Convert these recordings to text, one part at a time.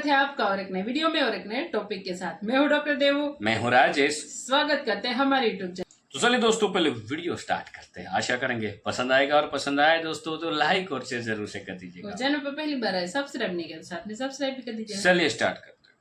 स्वागत है आपका और एक नए वीडियो में और एक नए टॉपिक के साथ। मैं हूँ डॉक्टर देवू, मैं हूँ राजेश। स्वागत करते हैं हमारे यूट्यूब चैनल। तो चलिए दोस्तों, पहले वीडियो स्टार्ट करते हैं। आशा करेंगे पसंद आएगा, और पसंद आए दोस्तों तो लाइक और शेयर जरूर से कर दीजिएगा। चैनल पर पहली बार आए सब्सक्राइब नहीं किया, साथ में सब्सक्राइब भी कर दीजिए। चलिए स्टार्ट करते हैं।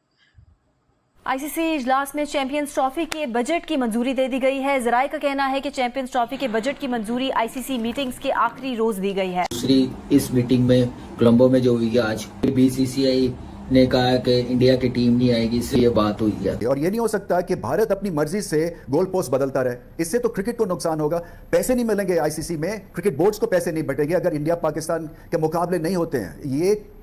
आईसीसी इजलास में चैंपियंस ट्रॉफी के बजट की मंजूरी दे दी गई है। जराये का कहना है कि चैंपियंस ट्रॉफी के बजट की मंजूरी आईसीसी मीटिंग्स के आखिरी रोज दी गई है। दूसरी इस मीटिंग में कोलंबो में जो हुई है आज, बीसीसीआई ने कहा कि इंडिया की टीम नहीं आएगी, इसलिए ये बात हुई है। और ये नहीं हो सकता कि भारत अपनी मर्जी से गोल पोस्ट बदलता रहे। इससे तो क्रिकेट को नुकसान होगा, पैसे नहीं मिलेंगे आईसीसी में, क्रिकेट बोर्ड्स को पैसे नहीं बटेंगे अगर इंडिया पाकिस्तान के मुकाबले नहीं होते हैं।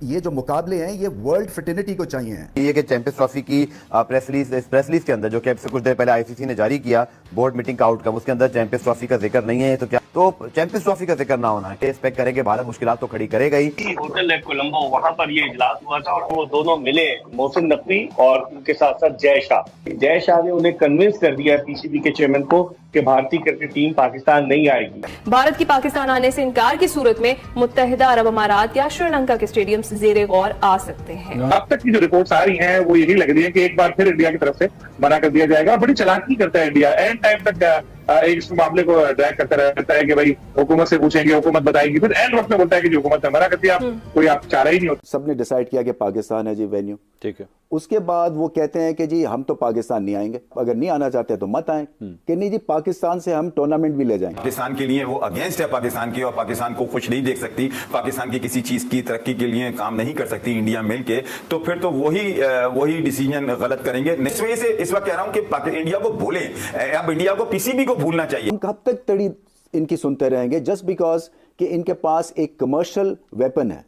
ये जो मुकाबले हैं ये वर्ल्ड फ्रेटर्निटी को चाहिए। ये कि चैंपियंस ट्रॉफी की प्रेस रिलीज के अंदर जो कि कुछ देर पहले आईसीसी ने जारी किया बोर्ड मीटिंग का आउटकम, उसके अंदर चैंपियंस ट्रॉफी का जिक्र नहीं है। तो क्या तो चैंपियंस ट्रॉफी का जिक्र ना होना है, एक्सपेक्ट करेंगे भारत मुश्किलात तो खड़ी करेगा ही। होटल है कोलंबो, वहाँ पर ये इजलास हुआ था और वो दोनों मिले, मोहसिन नकवी और उनके साथ साथ जय शाह ने उन्हें कन्विंस कर दिया पीसीबी के चेयरमैन को कि भारतीय क्रिकेट टीम पाकिस्तान नहीं आएगी। भारत की पाकिस्तान आने से इनकार की सूरत में मुत्तहिदा अरब अमारात या श्रीलंका के स्टेडियम जेर गौर आ सकते हैं। अब तक की जो रिपोर्ट्स आ रही हैं वो यही लग रही है कि एक बार फिर इंडिया की तरफ से मना कर दिया जाएगा। बड़ी चालाकी करता है इंडिया, एंड टाइम तक इस मामले को ड्रैग करता रहता है कि भाई हुकूमत से पूछेंगे, हुकूमत बताएगी, फिर एंड वक्त में बोलता है कि जो हुकूमत ने मना कर दिया, कोई आप चाह ही नहीं होता। सबने डिसाइड किया कि पाकिस्तान है जी वेन्यू, ठीक है। उसके बाद वो कहते हैं कि जी हम तो पाकिस्तान नहीं आएंगे, अगर नहीं आना चाहते तो मत आए, कि नहीं जी पाकिस्तान से हम टूर्नामेंट भी ले जाएंगे। पाकिस्तान के लिए वो अगेंस्ट है पाकिस्तान की, और पाकिस्तान को खुश नहीं देख सकती, पाकिस्तान की किसी चीज की तरक्की के लिए काम नहीं कर सकती इंडिया मिलके, तो फिर तो वही डिसीजन गलत करेंगे। इस वजह से इस वक्त कह रहा हूं कि इंडिया को भूलें, अब इंडिया को पीसीबी को भूलना चाहिए। हम कब तक तड़ी इनकी सुनते रहेंगे जस्ट बिकॉज कि इनके पास एक कमर्शियल वेपन है।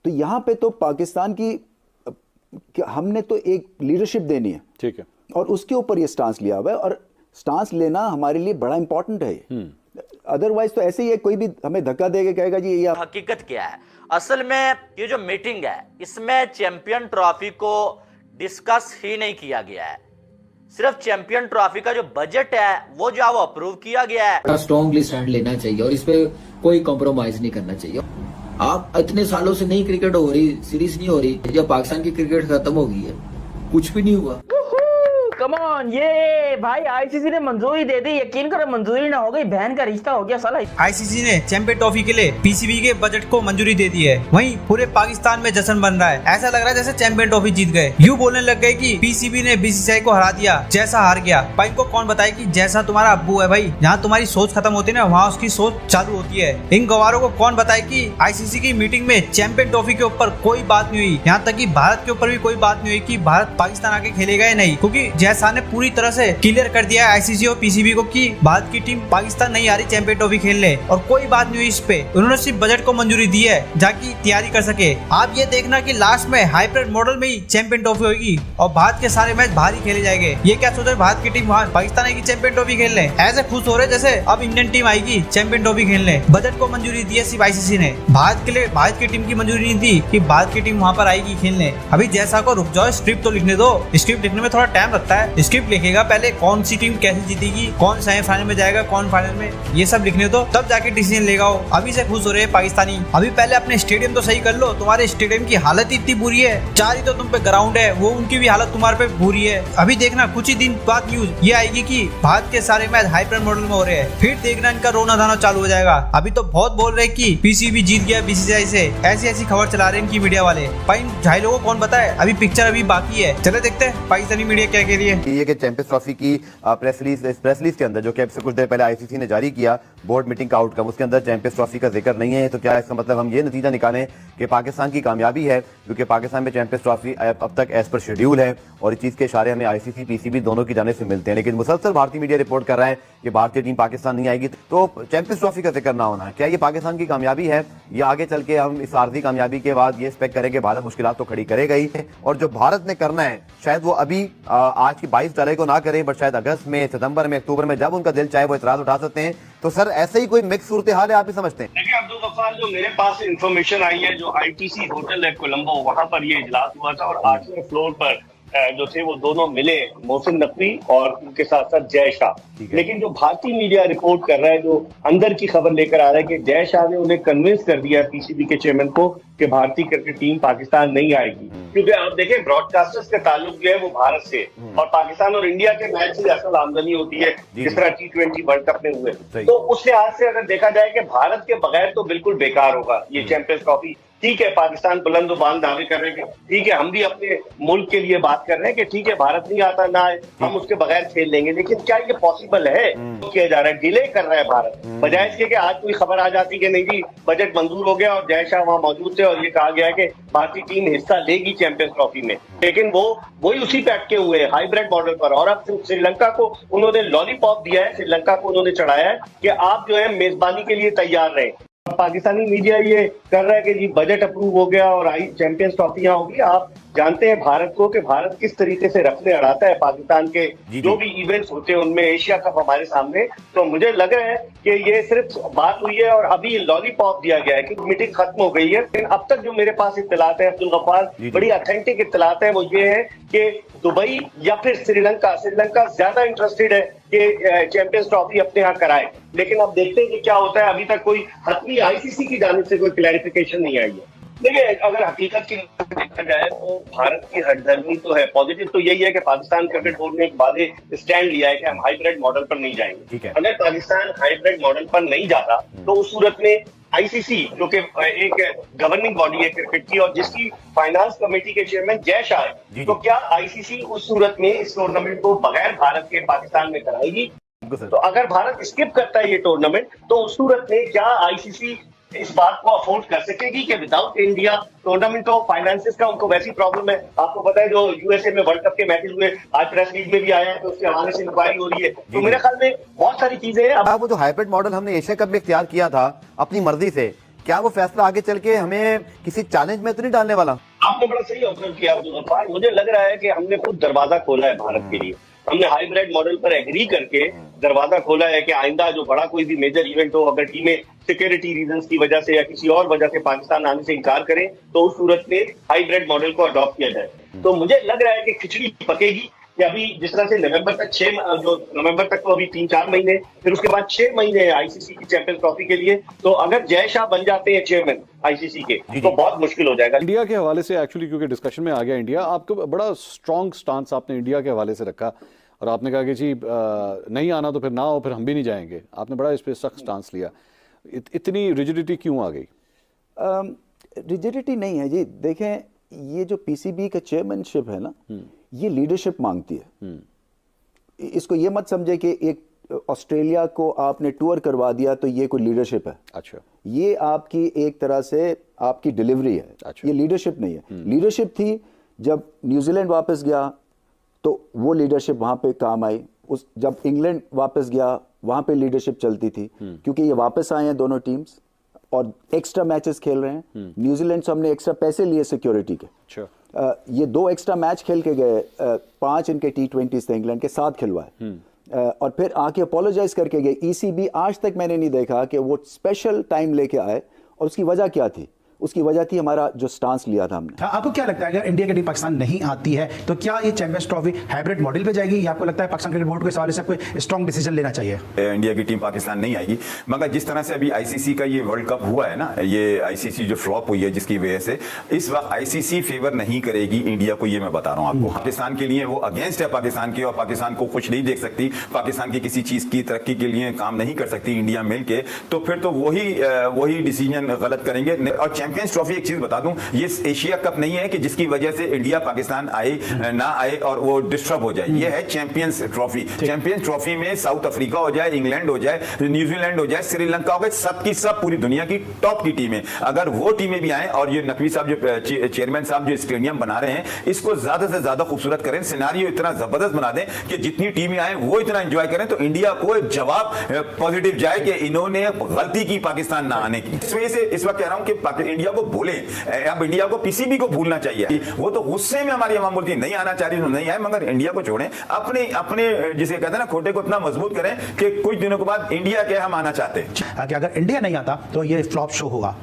तो यहां पे तो पाकिस्तान की हमने तो एक लीडरशिप देनी है, ठीक है, और उसके ऊपर ये स्टांस लिया हुआ है, और स्टांस लेना हमारे लिए बड़ा इंपॉर्टेंट है। अदरवाइज तो ऐसे ही है, कोई भी हमें धक्का देके कहेगा जी ये। हकीकत क्या है असल में, ये जो मीटिंग है इसमें चैंपियन ट्रॉफी को डिस्कस ही नहीं किया गया है। सिर्फ चैंपियन ट्रॉफी का जो बजट है वो जो वो अप्रूव किया गया है। स्ट्रॉन्गली स्टैंड लेना चाहिए और इस पे कोई कॉम्प्रोमाइज नहीं करना चाहिए। आप इतने सालों से नहीं क्रिकेट हो रही, सीरीज नहीं हो रही, जब पाकिस्तान की क्रिकेट खत्म हो गई है, कुछ भी नहीं हुआ। कम ऑन, ये भाई आईसीसी ने मंजूरी दे दी, यकीन करो मंजूरी ना हो गई बहन का रिश्ता हो गया साला। आईसीसी ने चैंपियन ट्रॉफी के लिए पीसीबी के बजट को मंजूरी दे दी है, वहीं पूरे पाकिस्तान में जश्न बन रहा है। ऐसा लग रहा है जैसे चैंपियन ट्रॉफी जीत गए। यूं बोलने लग गए कि पीसीबी ने बीसीसीआई को हरा दिया, जैसा हार गया। भाई इनको कौन बताए कि जैसा तुम्हारा अब्बू है भाई, जहाँ तुम्हारी सोच खत्म होती है ना वहाँ उसकी सोच चालू होती है। इन गवारों को कौन बताए कि आईसीसी की मीटिंग में चैंपियन ट्रॉफी के ऊपर कोई बात नहीं हुई, यहाँ तक कि भारत के ऊपर भी कोई बात नहीं हुई कि भारत पाकिस्तान आके खेलेगा या नहीं, क्योंकि जैसा ने पूरी तरह से क्लियर कर दिया है आईसीसी और पीसीबी को कि भारत की टीम पाकिस्तान नहीं आ रही चैंपियन ट्रॉफी खेलने, और कोई बात नहीं हुई इस पे। उन्होंने सिर्फ बजट को मंजूरी दी है जाकि तैयारी कर सके। आप ये देखना कि लास्ट में हाइब्रिड मॉडल में ही चैंपियन ट्रॉफी होगी और भारत के सारे मैच बाहर ही खेले जाएंगे। ये क्या सोच रहे भारत की टीम वहाँ पाकिस्तान आएगी चैंपियन ट्रॉफी खेलने, ऐसे खुश हो रहे जैसे अब इंडियन टीम आएगी चैंपियन ट्रॉफी खेलने। बजट को मंजूरी दी है सिर्फ आईसीसी ने, भारत के लिए भारत की टीम की मंजूरी नहीं दी कि भारत की टीम वहाँ पर आएगी खेलने। अभी जैसा को रुक जाओ, स्क्रिप्ट तो लिखने दो। स्क्रिप्ट लिखने में थोड़ा टाइम लगता है। स्क्रिप्ट लिखेगा पहले कौन सी टीम कैसे जीतेगी, कौन सेमीफाइनल में जाएगा, कौन फाइनल में, ये सब लिखने दो, तब जाके डिसीजन लेगा। अभी से खुश हो रहे हैं पाकिस्तानी। अभी पहले अपने स्टेडियम तो सही कर लो, तुम्हारे स्टेडियम की हालत इतनी बुरी है, 4 ही तो तुम पे ग्राउंड है, वो उनकी भी हालत तुम्हारे पे बुरी है। अभी देखना कुछ ही दिन बाद न्यूज ये आएगी कि भारत के सारे मैच हाइब्रिड मॉडल में हो रहे हैं, फिर देखना इनका रोना धाना चालू हो जाएगा। अभी तो बहुत बोल रहे हैं कि पीसीबी जीत गया बीसीसीआई से, ऐसी खबर चला रहे हैं इनकी मीडिया वाले। भाई ढाई लोगों को कौन बताए, अभी पिक्चर अभी बाकी है, चले देखते हैं पाकिस्तानी मीडिया क्या कह रही है। ये कि चैंपियंस ट्रॉफी की प्रेस रिलीज के अंदर जो कि कुछ देर पहले आईसीसी ने जारी किया बोर्ड मीटिंग का आउटकम, उसके अंदर चैंपियंस ट्रॉफी का जिक्र नहीं है। तो क्या इसका मतलब हम ये नतीजा निकालें कि पाकिस्तान की कामयाबी है, क्योंकि पाकिस्तान में चैंपियंस ट्रॉफी अब तक एज पर शेड्यूल है, और इस चीज के इशारे हमें आईसीसी पीसीबी दोनों की जानिब से मिलते हैं। लेकिन मुसलसल भारतीय मीडिया रिपोर्ट कर रहा है कि भारतीय टीम पाकिस्तान नहीं आएगी, तो चैंपियंस ट्रॉफी का जिक्र ना होना, क्या ये पाकिस्तान की कामयाबी है, या आगे चल के हम इस आर्थिक कामयाबी के बाद ये एक्सपेक्ट करेंगे भारत मुश्किलात तो खड़ी करेगा ही। और जो भारत ने करना है शायद वो अभी आज की 22 जुलाई को ना करे, बट शायद अगस्त में, सितंबर में, अक्टूबर में, जब उनका दिल चाहे वो इतराज उठा सकते हैं। तो सर ऐसे ही कोई मिक्स सूरत हाल है, आप ही समझते हैं? देखिए अब्दुल गफ्फार, जो मेरे पास इंफॉर्मेशन आई है, जो आईटीसी होटल है कोलंबो, वहाँ पर ये इजलास हुआ था और 8वें फ्लोर पर जो थे वो दोनों मिले, मोहसिन नकवी और उनके साथ साथ जय शाह। लेकिन जो भारतीय मीडिया रिपोर्ट कर रहा है, जो अंदर की खबर लेकर आ रहा है कि जय शाह ने उन्हें कन्विंस कर दिया पीसीबी के चेयरमैन को कि भारतीय क्रिकेट टीम पाकिस्तान नहीं आएगी, क्योंकि आप देखें ब्रॉडकास्टर्स का ताल्लुक जो है वो भारत से, और पाकिस्तान और इंडिया के मैच से असल आमदनी होती है, जिस तरह T20 वर्ल्ड कप में हुए। तो उस लिहाज से अगर देखा जाए कि भारत के बगैर तो बिल्कुल बेकार होगा ये चैंपियंस ट्रॉफी। ठीक है, पाकिस्तान बुलंद बांध दावे कर रहे हैं, ठीक है, हम भी अपने मुल्क के लिए बात कर रहे हैं कि ठीक है भारत नहीं आता ना, हम उसके बगैर खेल लेंगे, लेकिन क्या ये पॉसिबल है? तो किया जा रहा है, डिले कर रहा है भारत, बजाय इसके कि आज कोई खबर आ जाती कि नहीं जी बजट मंजूर हो गया और जय शाह वहां मौजूद थे और ये कहा गया है कि भारतीय टीम हिस्सा लेगी चैंपियंस ट्रॉफी में, लेकिन वही उसी पे अटके हुए हैं हाइब्रिड मॉडल पर। और अब श्रीलंका को उन्होंने लॉलीपॉप दिया है, श्रीलंका को उन्होंने चढ़ाया है कि आप जो है मेजबानी के लिए तैयार रहे। पाकिस्तानी मीडिया ये कर रहा है कि जी बजट अप्रूव हो गया और चैंपियंस ट्रॉफी यहाँ होगी। आप जानते हैं भारत को कि भारत किस तरीके से रखने अड़ाता है पाकिस्तान के जो भी इवेंट्स होते हैं उनमें, एशिया कप हमारे सामने। तो मुझे लग रहा है कि ये सिर्फ बात हुई है और अभी लॉलीपॉप दिया गया है कि मीटिंग खत्म हो गई है, लेकिन अब तक जो मेरे पास इत्तलात है अब्दुल गफ्फार, बड़ी ऑथेंटिक इत्तलात है, वो ये है कि दुबई या फिर श्रीलंका ज्यादा इंटरेस्टेड है कि चैंपियंस ट्रॉफी अपने यहाँ कराए, लेकिन अब देखते हैं कि क्या होता है। अभी तक कोई हतमी आईसीसी की जानिब से कोई क्लैरिफिकेशन नहीं आई है। देखिए, अगर हकीकत की देखा जाए तो भारत की हठधर्मी तो है, पॉजिटिव तो यही है कि पाकिस्तान क्रिकेट बोर्ड ने एक वादे स्टैंड लिया है कि हम हाइब्रिड मॉडल पर नहीं जाएंगे। अगर पाकिस्तान हाइब्रिड मॉडल पर नहीं जाता तो उस सूरत में आईसीसी जो कि एक गवर्निंग बॉडी है क्रिकेट की और जिसकी फाइनेंस कमेटी के चेयरमैन जय शाह है, तो क्या आईसीसी उस सूरत में इस टूर्नामेंट को बगैर भारत के पाकिस्तान में कराएगी? तो अगर भारत स्किप करता है ये टूर्नामेंट तो उस सूरत में क्या आईसीसी इस बात को अफोर्ड कर सकेगी कि विदाउट इंडिया टूर्नामेंट हो? फाइनेंसिस का उनको वैसी प्रॉब्लम है, आपको पता है जो यूएसए में वर्ल्ड कप के मैचेस हुए, आज प्रेस लीग में भी आया है तो उसके हवाले से इंक्वायरी हो रही है। तो मेरे ख्याल में बहुत सारी चीजें हैं। अब वो जो हाइब्रिड मॉडल हमने एशिया कप में इख्तियार किया था अपनी मर्जी से, क्या वो फैसला आगे चल के हमें किसी चैलेंज में तो नहीं डालने वाला? आपने बड़ा सही ऑब्जर्व किया अब्दुल गफ्फार, मुझे लग रहा है कि हमने खुद दरवाजा खोला है भारत के लिए। हमने हाइब्रिड मॉडल पर एग्री करके दरवाजा खोला है कि आइंदा जो बड़ा कोई भी मेजर इवेंट हो, अगर टीमें सिक्योरिटी रीजंस की वजह से या किसी और वजह से पाकिस्तान आने से इनकार करें तो उस सूरत में हाइब्रिड मॉडल को अडॉप्ट किया जाए। तो मुझे लग रहा है कि खिचड़ी पकेगी कि अभी जिस तरह से नवंबर तक तो अभी 3-4 महीने, फिर उसके बाद 6 महीने आईसीसी की चैंपियंस ट्रॉफी के लिए। तो अगर जय शाह बन जाते हैं चेयरमैन आईसीसी के तो बहुत मुश्किल हो जाएगा। इंडिया के हवाले से एक्चुअली क्योंकि डिस्कशन में आ गया इंडिया, आपको बड़ा स्ट्रॉन्ग स्टांस आपने इंडिया के हवाले से रखा और आपने कहा कि जी नहीं आना तो फिर ना हो, फिर हम भी नहीं जाएंगे। आपने बड़ा इस पर सख्त स्टांस लिया। इतनी रिजिडिटी क्यों आ गई? रिजिडिटी नहीं है जी, देखें ये जो पीसीबी का चेयरमैनशिप है ना, ये लीडरशिप मांगती है। इसको ये मत समझे कि एक ऑस्ट्रेलिया को आपने टूर करवा दिया तो ये कोई लीडरशिप है। अच्छा, ये आपकी एक तरह से आपकी डिलीवरी है। अच्छा, ये लीडरशिप नहीं है। लीडरशिप थी जब न्यूजीलैंड वापस गया तो वो लीडरशिप वहां पे काम आई। जब इंग्लैंड वापस गया वहां पे लीडरशिप चलती थी, क्योंकि ये वापस आए हैं दोनों टीम्स और एक्स्ट्रा मैचेस खेल रहे हैं। न्यूजीलैंड से हमने एक्स्ट्रा पैसे लिए सिक्योरिटी के। अच्छा, ये 2 एक्स्ट्रा मैच खेल के गए, 5 इनके T20s थे, इंग्लैंड के 7 खिलवाए और फिर आके अपोलोजाइज करके गए। ईसीबी आज तक मैंने नहीं देखा कि वो स्पेशल टाइम लेके आए, और उसकी वजह क्या थी? उसकी वजह थी हमारा जो स्टांस लिया था हमने। आपको क्या लगता है अगर इंडिया की टीम पाकिस्तान नहीं आती है तो क्या ये चैंपियंस ट्रॉफी हाइब्रिड मॉडल पे जाएगी, या आपको लगता है पाकिस्तान क्रिकेट बोर्ड को इस हवाले से कोई स्ट्रांग डिसीजन लेना चाहिए? इंडिया की टीम पाकिस्तान नहीं आएगी, मगर जिस तरह से अभी आईसीसी का ये वर्ल्ड कप हुआ है ना, ये आईसीसी जो फ्लॉप हुई है जिसकी वजह से इस वक्त आईसीसी फेवर नहीं करेगी इंडिया को, ये मैं बता रहा हूँ आपको। पाकिस्तान के लिए वो अगेंस्ट है पाकिस्तान के, और पाकिस्तान को खुश नहीं देख सकती, पाकिस्तान की किसी चीज की तरक्की के लिए काम नहीं कर सकती इंडिया मिलके, तो फिर तो वही डिसीजन गलत करेंगे। और चैंपियंस ट्रॉफी एक चीज बता दूं, ये एशिया कप नहीं है कि जिसकी वजह से इंडिया पाकिस्तान आए ना आए और वो डिस्टर्ब हो जाए। ये है चैंपियंस ट्रॉफी। चैंपियंस ट्रॉफी में साउथ अफ्रीका हो जाए, इंग्लैंड हो जाए, न्यूजीलैंड हो जाए, श्रीलंका हो गए, सबकी सब पूरी दुनिया की टॉप की टीमें, अगर वो टीमें भी आए और ये नकवी साहब जो चेयरमैन साहब जो स्टेडियम बना रहे हैं इसको ज्यादा से ज्यादा खूबसूरत करें, सिनेरियो इतना जबरदस्त बना दें कि जितनी टीमें आए वो इतना एंजॉय करें, तो इंडिया को जवाब पॉजिटिव जाए कि इन्होंने गलती की पाकिस्तान ना आने की। इस वजह से इस वक्त कह रहा हूं कि इंडिया को बोले, अब इंडिया को पीसीबी को भूलना चाहिए। वो तो गुस्से में हमारी अवाम बोलती नहीं आना चाह रही तो नहीं आए, मगर इंडिया को छोड़ें, अपने जिसे कहते हैं ना खोटे को इतना मजबूत करें कि कुछ दिनों के बाद इंडिया के हम आना चाहते हैं। अगर इंडिया नहीं आता तो ये फ्लॉप शो होगा।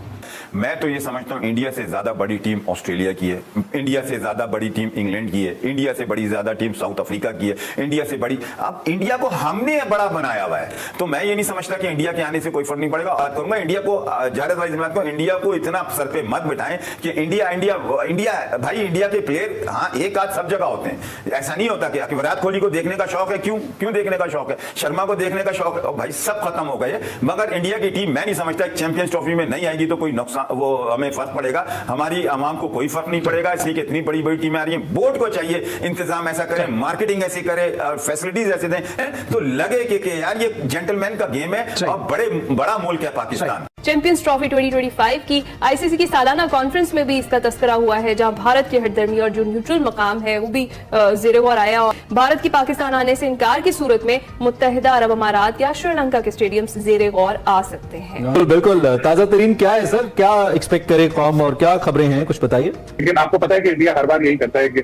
मैं तो ये समझता हूँ इंडिया से ज्यादा बड़ी टीम ऑस्ट्रेलिया की है, इंडिया से ज्यादा बड़ी टीम इंग्लैंड की है, इंडिया से बड़ी ज्यादा टीम साउथ अफ्रीका की है, इंडिया से बड़ी, अब इंडिया को हमने बड़ा बनाया हुआ है। तो मैं ये नहीं समझता कि इंडिया के आने से कोई फर्क नहीं पड़ेगा। बात करूंगा इंडिया को, जायद भाई बात को, इंडिया को इतना सर पे मत बिठाएं कि इंडिया इंडिया इंडिया भाई इंडिया के प्लेयर हाँ एक आध सब जगह होते हैं, ऐसा नहीं होता कि विराट कोहली को देखने का शौक है, क्यों देखने का शौक है, शर्मा को देखने का शौक है, भाई सब खत्म हो गए। मगर इंडिया की टीम मैं नहीं समझता चैंपियंस ट्रॉफी में नहीं आएगी तो कोई नुकसान वो हमें फर्क पड़ेगा, हमारी आवाम को कोई फर्क नहीं पड़ेगा, इसलिए कि इतनी बड़ी बड़ी टीमें आ रही हैं। बोर्ड को चाहिए इंतजाम ऐसा करे, मार्केटिंग ऐसी करे, फैसिलिटीज ऐसे दें तो लगे कि यार ये जेंटलमैन का गेम है और बड़ा मुल्क है पाकिस्तान। चैंपियंस ट्रॉफी 2025 की आईसीसी की सालाना कॉन्फ्रेंस में भी इसका तस्करा हुआ है, जहां भारत की हटदर्मी और जो न्यूट्रल मकाम है वो भी ज़ेर-ए-गौर आया और भारत की पाकिस्तान आने से इनकार की सूरत में मुत्तहिदा अरब अमारात या श्रीलंका के स्टेडियम्स ज़ेर-ए-गौर आ सकते हैं। बिल्कुल ताजा तरीन क्या है सर, क्या एक्सपेक्ट करे कौम और क्या खबरें हैं, कुछ बताइए। लेकिन आपको पता है कि इंडिया हर बार यही करता है कि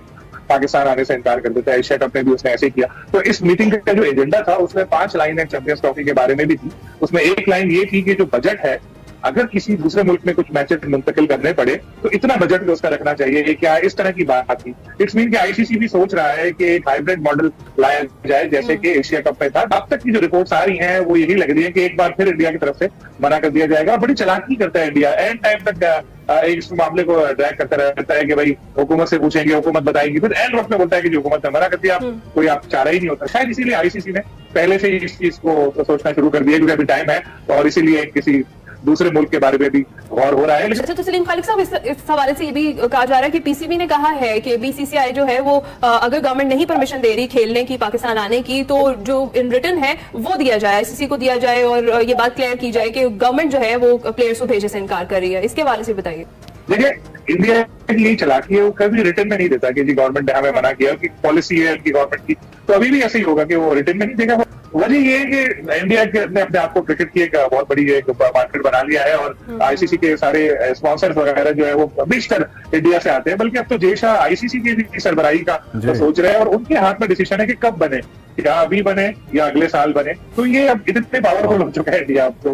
पाकिस्तान आने से इनकार कर देता है, एशिया कप में भी उसने ऐसे ही किया। तो इस मीटिंग का जो एजेंडा था उसमें 5 लाइनें चैंपियंस ट्रॉफी के बारे में भी थी। उसमें एक लाइन ये थी कि जो बजट है अगर किसी दूसरे मुल्क में कुछ मैचेस मुंतकिल करने पड़े तो इतना बजट भी उसका रखना चाहिए। ये क्या इस तरह की बात थी। इट्स मीन कि आईसीसी भी सोच रहा है कि एक हाइब्रिड मॉडल लाया जाए जैसे कि एशिया कप में था। अब तक की जो रिपोर्ट्स आ रही हैं वो यही लग रही है कि एक बार फिर इंडिया की तरफ से मना कर दिया जाएगा। बड़ी चालाकी करता है इंडिया, एंड टाइम तक इस मामले को ड्रैग करता रहता है कि भाई हुकूमत से पूछेंगे, हुकूमत बताएगी, फिर एंड वक्त में बोलता है कि जो हुकूमत ने मना कर दिया कोई आप चारा ही नहीं होता। शायद इसीलिए आईसीसी ने पहले से ही इस चीज को सोचना शुरू कर दिया क्योंकि अभी टाइम है और इसीलिए किसी दूसरे मुल्क के बारे में भी गौर हो रहा है। अच्छा, तो सलीम खालिक साहब इस हवाले से ये भी कहा जा रहा है कि पीसीबी ने कहा है कि बीसीसीआई जो है वो अगर गवर्नमेंट नहीं परमिशन दे रही खेलने की, पाकिस्तान आने की, तो जो इन रिटर्न है वो दिया जाए, आईसीसी को दिया जाए और ये बात क्लियर की जाए कि गवर्नमेंट जो है वो प्लेयर्स को भेजने से इनकार कर रही है। इसके हवाले से बताइए। देखिए इंडिया की यही चालाकी है, वो कभी रिटर्न में नहीं देता कि जी गवर्नमेंट ने हमें मना किया, कि पॉलिसी है उनकी गवर्नमेंट की, तो अभी भी ऐसे ही होगा कि वो रिटर्न में नहीं देगा। वजह ये है कि इंडिया ने अपने आप को क्रिकेट की एक बहुत बड़ी एक मार्केट बना लिया है और आईसीसी के सारे स्पॉन्सर्स वगैरह जो है वो बेशतर इंडिया से आते हैं। बल्कि अब तो जय शाह आईसीसी की भी सरबराही का तो सोच रहे हैं और उनके हाथ में डिसीजन है कि कब बने, या अभी बने या अगले साल बने। तो ये अब इतने पावरफुल हो चुका है इंडिया अब तो।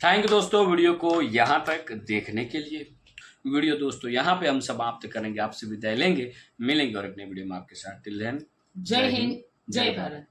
थैंक यू दोस्तों वीडियो को यहाँ तक देखने के लिए। वीडियो दोस्तों यहाँ पे हम समाप्त करेंगे, आपसे विदाई लेंगे, मिलेंगे और अपने वीडियो में आपके साथ। टिल देन जय हिंद, जय भारत।